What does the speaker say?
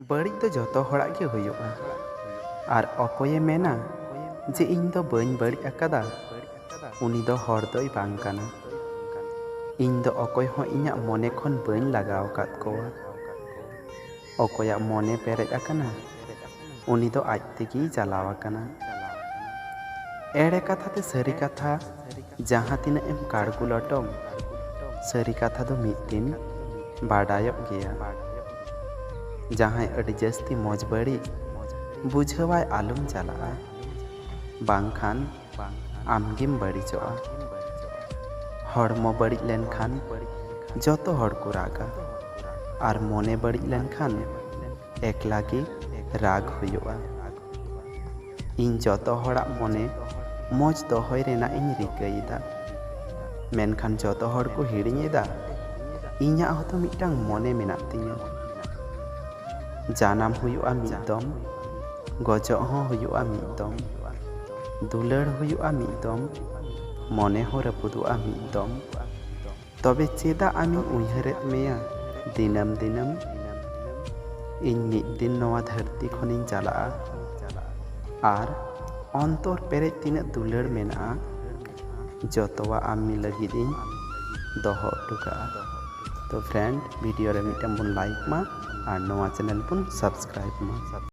बड़ी तो जतो हड़ाग गे हुयुगा और अकोये मेना जे इन दो बइन बड़ी अकादा उनी दो हर दोई बांग काना। इन दो अकोय हो इन्या मने खन बइन लगाव काद कोवा। अकोया मने पेरेज अकाना उनी दो आज तेगी चलाव अकाना। एड़े कथा ते सरी कथा जहाँ तिना एम काड़गुलटम सरी कथा दो मिद दिन बाडायब गेया। जहाँ अड़ी जस्ती मौज बड़ी बुझवाय आलम चला बांखान आमगिम बड़ीजोआ। हड़मो बड़ी लेनखान जतो हड़ को रागा और मने बड़ी लेनखान एकला गे राग हुयुआ। इन जतो हड़ा मने मौज दोहय रेना इन रिकायदा मेनखान जतो हड़ को हिड़िङेदा इन्या हतो मिदटां मने मेनाग तिña। जानाम हुयुआ मिदम गजोग हो हुयुआ मिदम दुलाड़ हुयुआ मिदम मने हो रपुदुआ मिदम। तबे चेदा आमी उयहरेद मेया दिनम दिनम इन मिद दिन नवा धरती खनिन चला आर अंतर पेरेज तिना दुलाड़ मेना जतोवा आमी लगिद इन दोहो टुका। तो फ्रेंड वीडियो रे मिदटां बन लाइक मा और नवा चैनल बन सब्सक्राइब मा।